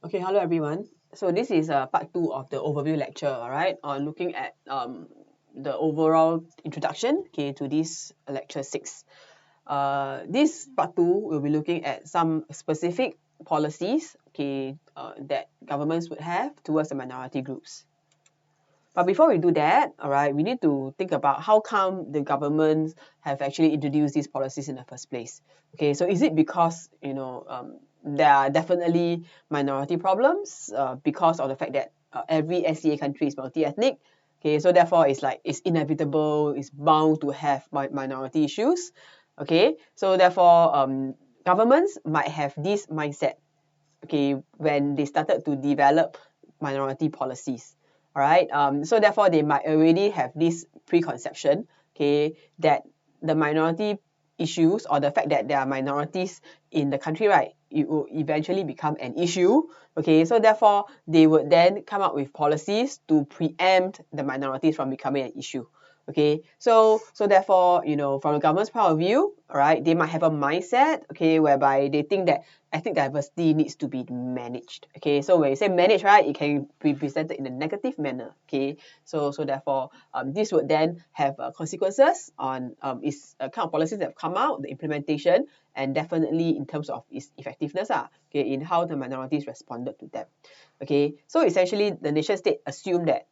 Okay, hello everyone. So this is part two of the overview lecture, all right, on looking at the overall introduction, okay, to this lecture 6. This part 2 will be looking at some specific policies, okay, that governments would have towards the minority groups. But before we do that, all right, we need to think about how come the governments have actually introduced these policies in the first place. Okay, so is it because there are definitely minority problems because of the fact that every SCA country is multi-ethnic? Okay, so therefore it's inevitable, it's bound to have minority issues. Okay, so therefore governments might have this mindset, okay, when they started to develop minority policies. All right. So therefore, they might already have this preconception, okay, that the minority issues or the fact that there are minorities in the country, right, it will eventually become an issue. Okay, so therefore, they would then come up with policies to preempt the minorities from becoming an issue. Okay, so therefore, from the government's point of view, all right, they might have a mindset, okay, whereby they think that ethnic diversity needs to be managed. Okay, so when you say manage, right, it can be presented in a negative manner. Okay, so therefore, this would then have consequences on its kind of policies that have come out, the implementation, and definitely in terms of its effectiveness, okay, in how the minorities responded to them. Okay, so essentially, the nation state assumed that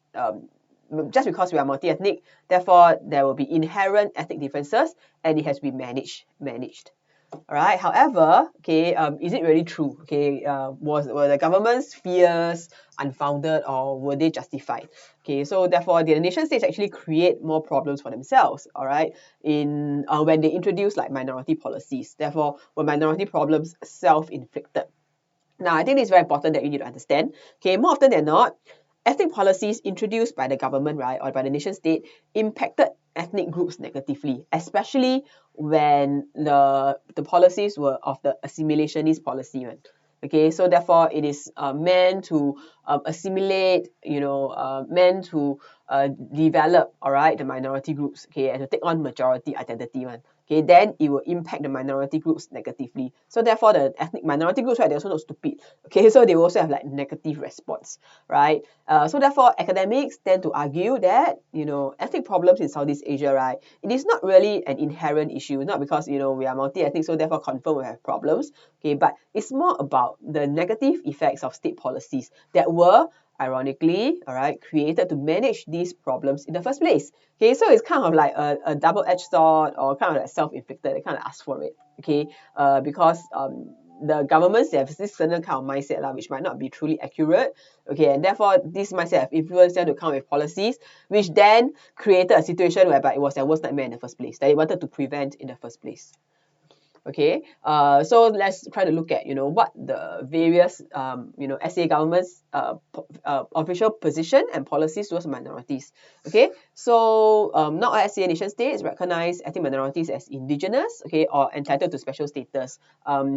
just because we are multi-ethnic, therefore there will be inherent ethnic differences, and it has to be managed. All right. However, okay, is it really true? Okay, were the government's fears unfounded or were they justified? Okay, so therefore, the nation states actually create more problems for themselves. All right, in when they introduce like minority policies. Therefore, were minority problems self-inflicted? Now, I think it's very important that you need to understand. Okay, more often than not, ethnic policies introduced by the government, right, or by the nation state impacted ethnic groups negatively, especially when the policies were of the assimilationist policy, right? Okay, so therefore it is meant to assimilate, meant to develop, all right, the minority groups, okay, and to take on majority identity, one. Okay, then it will impact the minority groups negatively. So therefore, the ethnic minority groups, right, they're also not stupid. Okay, so they will also have like negative response, right? So therefore, academics tend to argue that ethnic problems in Southeast Asia, right, it is not really an inherent issue, not because we are multi-ethnic, so therefore confirm we have problems. Okay, but it's more about the negative effects of state policies that were ironically, all right, created to manage these problems in the first place. Okay, so it's kind of like a double-edged sword or kind of like self-inflicted. They kind of ask for it. Okay, because the governments have this certain kind of mindset which might not be truly accurate. Okay, and therefore this mindset have influenced them to come with policies, which then created a situation whereby it was their worst nightmare in the first place that they wanted to prevent in the first place. Okay, so let's try to look at what the various SA governments official position and policies towards minorities. Okay, so not all SA nation states recognize ethnic minorities as indigenous, okay, or entitled to special status.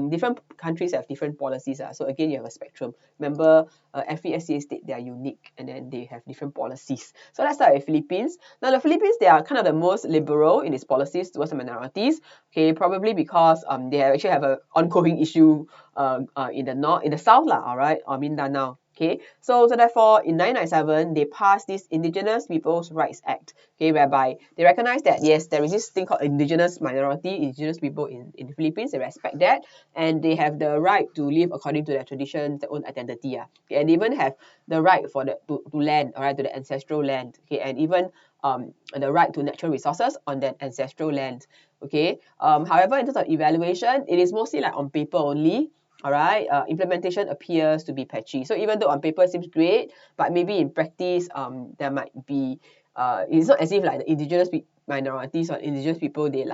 Different countries have different policies. So again, you have a spectrum. Remember, every SCA state, they are unique and then they have different policies. So let's start with Philippines. Now the Philippines, they are kind of the most liberal in its policies towards the minorities. Okay, probably because they actually have an ongoing issue in the south lah, all right, or Mindanao. Okay, so therefore in 1997 they passed this Indigenous Peoples' Rights Act, okay, whereby they recognize that yes, there is this thing called indigenous minority, indigenous people in the Philippines. They respect that, and they have the right to live according to their traditions, their own identity. Okay, and even have the right for to land, all right, to the ancestral land. Okay, and even the right to natural resources on that ancestral land. Okay, however, in terms of evaluation, it is mostly like on paper only. All right, implementation appears to be patchy. So even though on paper it seems great, but maybe in practice, there might be it's not as if like the indigenous minorities or indigenous people they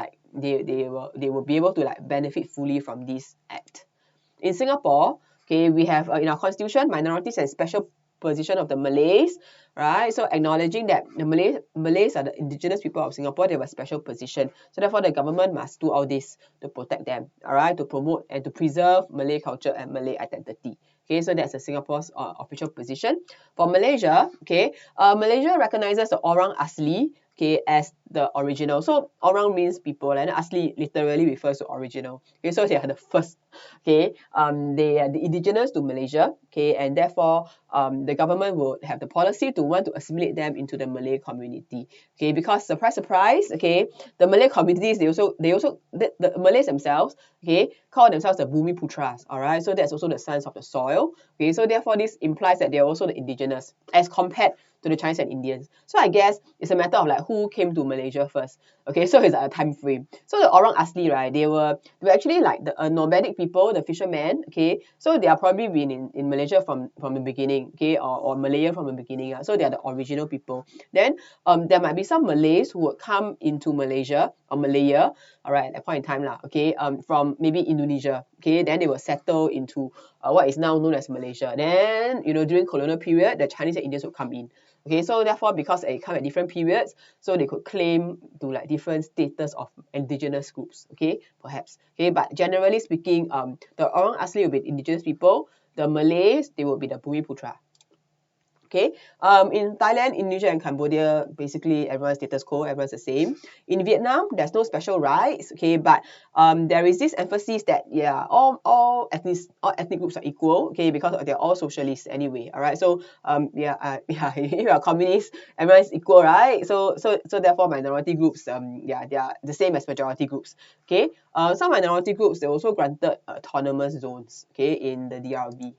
will be able to like benefit fully from this act. In Singapore, okay, we have in our constitution minorities and special position of the Malays, right? So acknowledging that the Malays are the indigenous people of Singapore, they have a special position. So therefore, the government must do all this to protect them, all right, to promote and to preserve Malay culture and Malay identity. Okay, so that's Singapore's official position. For Malaysia, okay, Malaysia recognizes the Orang Asli, okay, as the original. So orang means people, and asli literally refers to original. Okay, so they are the first. Okay, they are the indigenous to Malaysia. Okay, and therefore, the government would have the policy to want to assimilate them into the Malay community. Okay, because surprise, surprise. Okay, the Malay communities the Malays themselves. Okay, call themselves the Bumi Putras. All right, so that's also the sons of the soil. Okay, so therefore this implies that they are also the indigenous as compared to the Chinese and Indians. So I guess it's a matter of like who came to Malaysia first. Okay, so it's like a time frame. So the Orang Asli, right, they were actually like the nomadic people, the fishermen. Okay, so they are probably been in Malaysia from the beginning. Okay, or Malaya from the beginning. So they are the original people. Then there might be some Malays who would come into Malaysia or Malaya, all right, at that point in time lah. Okay, from maybe Indonesia. Okay, then they will settle into what is now known as Malaysia. Then during colonial period, the Chinese and Indians would come in. Okay, so therefore, because they come at different periods, so they could claim to like different status of indigenous groups. Okay, perhaps. Okay, but generally speaking, the Orang Asli will be indigenous people. The Malays, they will be the Bumi Putra. Okay, in Thailand, Indonesia, and Cambodia, basically everyone's status quo, everyone's the same. In Vietnam, there's no special rights. Okay, but there is this emphasis that all ethnic groups are equal. Okay, because they're all socialists anyway. All right, so if you are communist, everyone's equal, right? So therefore, minority groups, they are the same as majority groups. Okay, some minority groups they also granted autonomous zones. Okay, in the DRB.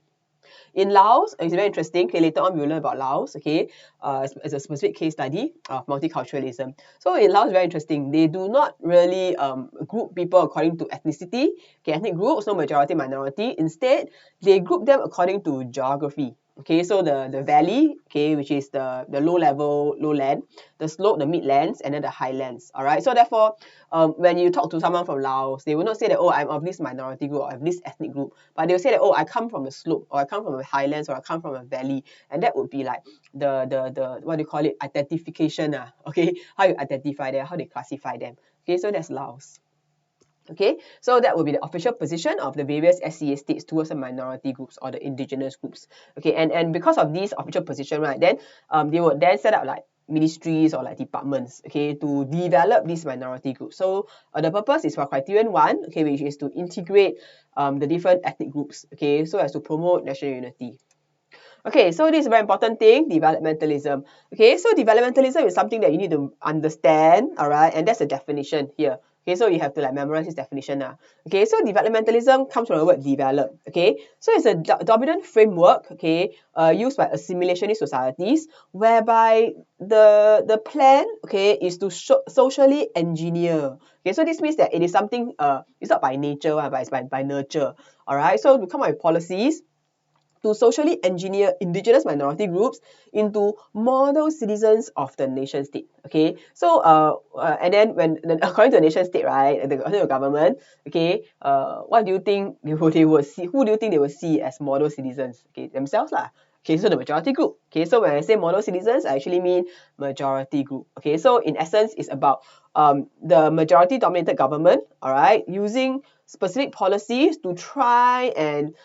In Laos, it's very interesting. Okay, later on we'll learn about Laos. Okay, it's a specific case study of multiculturalism. So in Laos, very interesting. They do not really group people according to ethnicity. Okay, ethnic groups, no majority, minority. Instead, they group them according to geography. Okay, so the valley, okay, which is the low level, lowland, the slope, the midlands, and then the highlands. All right. So therefore, when you talk to someone from Laos, they will not say that, oh, I'm of this minority group or of this ethnic group, but they'll say that, oh, I come from a slope, or I come from the highlands, or I come from a valley, and that would be like the what do you call it, identification. Okay, how you identify them, how they classify them. Okay, so that's Laos. Okay, so that will be the official position of the various SCA states towards the minority groups or the indigenous groups. Okay, and because of this official position, right, then they would then set up like ministries or like departments, okay, to develop these minority groups. So the purpose is for criterion 1, okay, which is to integrate the different ethnic groups, okay, so as to promote national unity. Okay, so this is a very important thing, developmentalism. Okay, so developmentalism is something that you need to understand, all right, and that's the definition here. Okay, so you have to like memorize this definition now. Okay, so developmentalism comes from the word develop. Okay, so it's a dominant framework, okay, used by assimilationist societies, whereby the plan, okay, is to socially engineer. Okay, so this means that it is something, it's not by nature, but it's by nurture. All right, so to come up with policies to socially engineer indigenous minority groups into model citizens of the nation state. Okay, so and then according to the nation state, right, according to the government, okay, what do you think they will see? Who do you think they will see as model citizens? Okay, themselves lah. Okay, so the majority group. Okay, so when I say model citizens, I actually mean majority group. Okay, so in essence, it's about the majority dominated government, all right, using specific policies to try and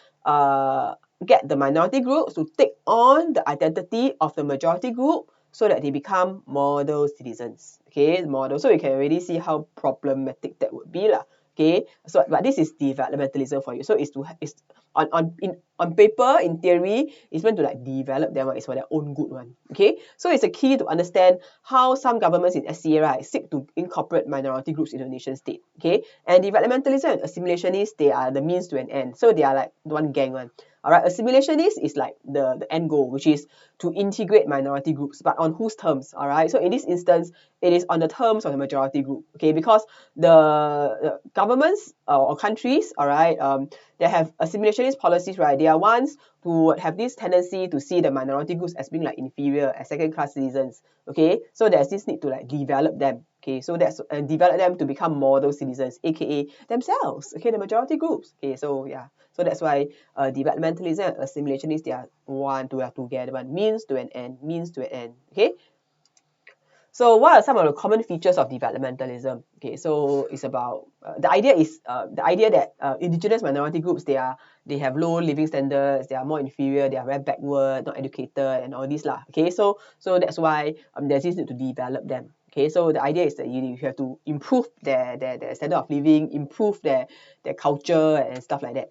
get the minority groups to take on the identity of the majority group so that they become model citizens. Okay, model. So you can already see how problematic that would be lah. Okay, so but this is developmentalism for you. So it's on paper, in theory, it's meant to like develop them, it's for their own good one. Okay, so it's a key to understand how some governments in SCA, right, seek to incorporate minority groups into the nation state. Okay, and developmentalism and assimilationists, they are the means to an end. So they are like one gang one. All right, assimilationist is like the end goal, which is to integrate minority groups, but on whose terms? All right, so in this instance, it is on the terms of the majority group. Okay, because the governments or countries, all right, they have assimilationist policies, right? They are ones who have this tendency to see the minority groups as being like inferior, as second-class citizens. Okay, so there's this need to like develop them. Okay, so that's develop them to become model citizens, aka themselves. Okay, the majority groups. Okay, so yeah, so that's why developmentalism and assimilationist, they are together, one means to an end, means to an end. Okay. So what are some of the common features of developmentalism? Okay, so it's about the idea that indigenous minority groups, they have low living standards, they are more inferior, they are very backward, not educated, and all this lah. Okay, so that's why there's this need to develop them. Okay, so the idea is that you have to improve their standard of living, improve their culture and stuff like that.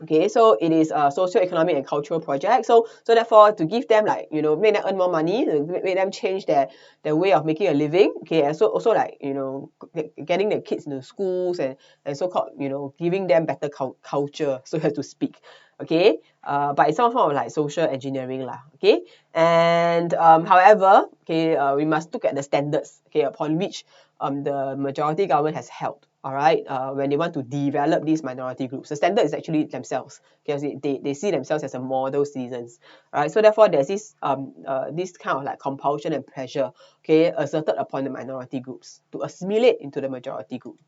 Okay, so it is a socio-economic and cultural project. So therefore, to give them like, you know, make them earn more money, make them change their way of making a living. Okay, and so also like, you know, getting their kids into schools and so-called, you know, giving them better culture, so to speak. Okay, but it's some form of like social engineering lah. Okay, and however, okay, we must look at the standards, okay, upon which the majority government has held. All right, when they want to develop these minority groups, the standard is actually themselves, because they see themselves as a model citizens. All right, so therefore there's this kind of like compulsion and pressure, okay, asserted upon the minority groups to assimilate into the majority group.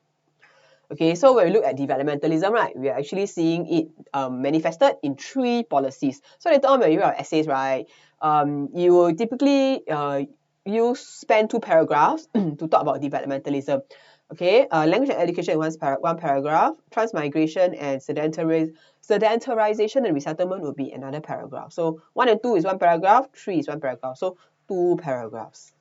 Okay, so when we look at developmentalism, right, we are actually seeing it manifested in 3 policies. So later on when you write essays, right, you will typically you spend 2 paragraphs to talk about developmentalism. Okay, language and education in one paragraph, transmigration and sedentarization and resettlement will be another paragraph. So 1 and 2 is 1 paragraph, 3 is 1 paragraph, so 2 paragraphs.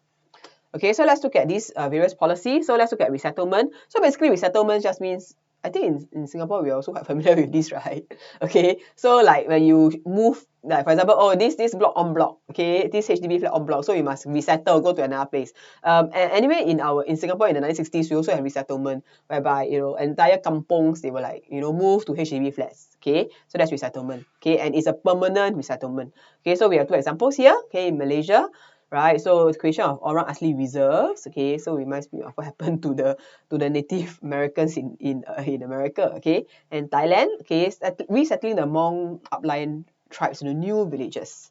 Okay, so let's look at these various policies. So let's look at resettlement. So basically resettlement just means, I think in Singapore we're also quite familiar with this, right? Okay, so like when you move, like for example, oh this block en bloc, okay, this HDB flat en bloc, so you must resettle, go to another place. And anyway, in Singapore in the 1960s, we also have resettlement, whereby, you know, entire kampongs, they were like, you know, move to HDB flats. Okay, so that's resettlement. Okay, and it's a permanent resettlement. Okay, so we have 2 examples here. Okay, in Malaysia, right? So it's creation of Orang Asli reserves. Okay, so reminds me of what happened to the Native Americans in America. Okay, and Thailand. Okay, resettling the Hmong upland tribes in the new villages.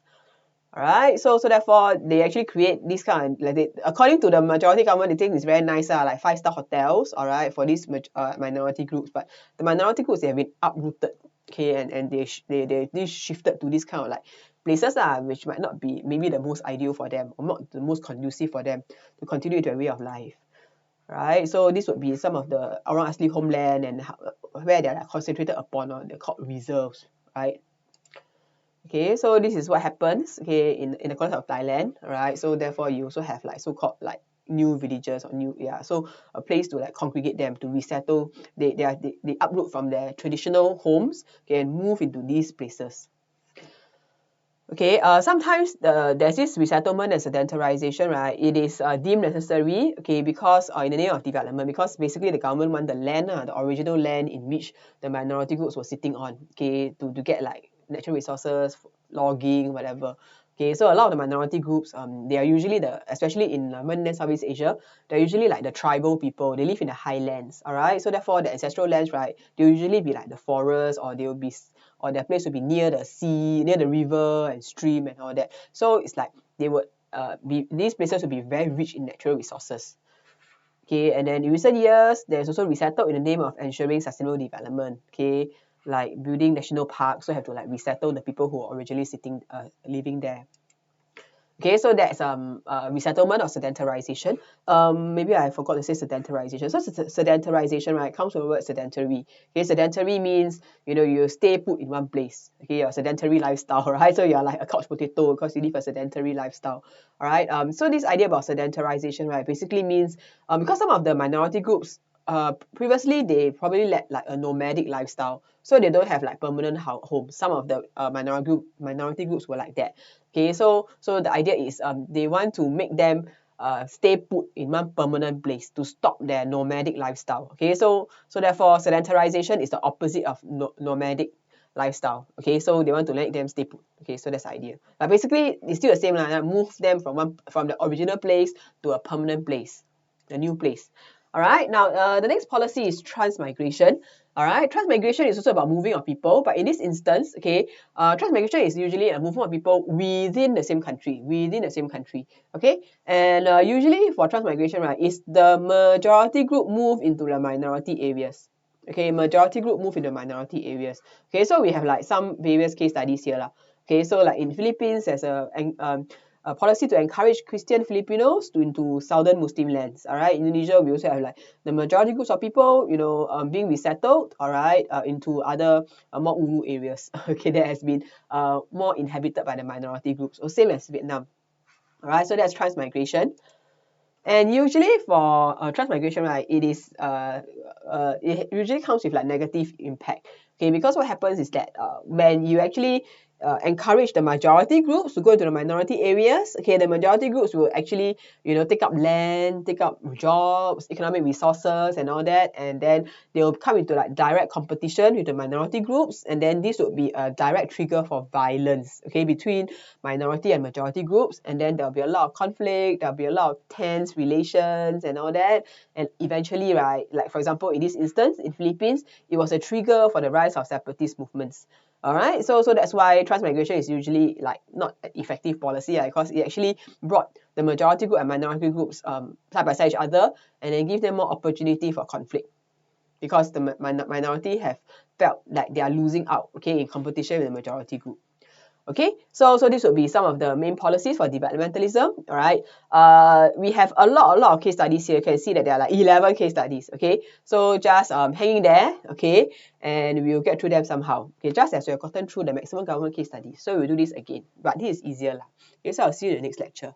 All right, so therefore they actually create this kind of, like, according to the majority government, they think it's very nice, like 5-star hotels. All right, for these minority groups, but the minority groups, they have been uprooted. Okay, and they shifted to this kind of like places which might not be maybe the most ideal for them, or not the most conducive for them to continue their way of life. Right, so this would be some of the Orang Asli homeland and where they're like concentrated upon, they're called reserves, right? Okay, so this is what happens, okay, in the context of Thailand, right? So therefore you also have like so-called like new villages or so a place to like congregate them, to resettle. They uproot from their traditional homes, okay, and move into these places. Okay, sometimes there's this resettlement and sedentarization, right? It is deemed necessary, okay, because in the name of development, because basically the government want the land, the original land in which the minority groups were sitting on, okay, to get like natural resources, logging, whatever. Okay, so a lot of the minority groups, they are usually especially in mainland Southeast Asia, they're usually like the tribal people. They live in the highlands, all right? So therefore, the ancestral lands, right, they'll usually be like the forest, or they'll be, or their place will be near the sea, near the river and stream and all that. So it's like they would these places would be very rich in natural resources. Okay, and then in recent years, there's also resettled in the name of ensuring sustainable development. Okay, like building national parks, so have to like resettle the people who are originally living there. Okay, so that's resettlement or sedentarization. Maybe I forgot to say sedentarization. So sedentarization, right, comes from the word sedentary. Okay, sedentary means, you know, you stay put in one place. Okay, your sedentary lifestyle, right? So you're like a couch potato because you live a sedentary lifestyle. All right. So this idea about sedentarization, right, basically means because some of the minority groups previously they probably led like a nomadic lifestyle, so they don't have like permanent homes. Some of the minority groups were like that. Okay, so the idea is they want to make them stay put in one permanent place to stop their nomadic lifestyle. Okay, so therefore sedentarization is the opposite of nomadic lifestyle. Okay, so they want to let them stay put. Okay, so that's the idea. But basically it's still the same, move them from the original place to a permanent place, a new place. All right, now the next policy is transmigration. All right, transmigration is also about moving of people, but in this instance, okay, transmigration is usually a movement of people within the same country, okay, and usually for transmigration, right, is the majority group move into the minority areas. Okay, majority group move into minority areas. Okay, so we have like some various case studies here lah. Okay, so like in Philippines, there's a policy to encourage Christian Filipinos into southern Muslim lands. All right, Indonesia, we also have like the majority groups of people, you know, being resettled, all right, into other more ulu areas. Okay, that has been more inhabited by the minority groups, or same as Vietnam. All right, so that's transmigration. And usually for transmigration, right, it usually comes with like negative impact. Okay, because what happens is that when you actually encourage the majority groups to go into the minority areas, okay, the majority groups will actually, take up land, take up jobs, economic resources and all that, and then they'll come into like direct competition with the minority groups, and then this would be a direct trigger for violence, okay, between minority and majority groups, and then there'll be a lot of conflict, there'll be a lot of tense relations and all that, and eventually, right, like for example, in this instance, in Philippines, it was a trigger for the rise of separatist movements. All right, so that's why transmigration is usually like not an effective policy, because it actually brought the majority group and minority groups side by side each other, and then give them more opportunity for conflict, because the minority have felt like they are losing out, okay, in competition with the majority group. Okay, so this would be some of the main policies for developmentalism. All right, we have a lot of case studies here. You can see that there are like 11 case studies. Okay, so just hanging there. Okay, and we'll get through them somehow. Okay, just as we have gotten through the maximum government case study, so we'll do this again, but this is easier lah. Okay, so I'll see you in the next lecture.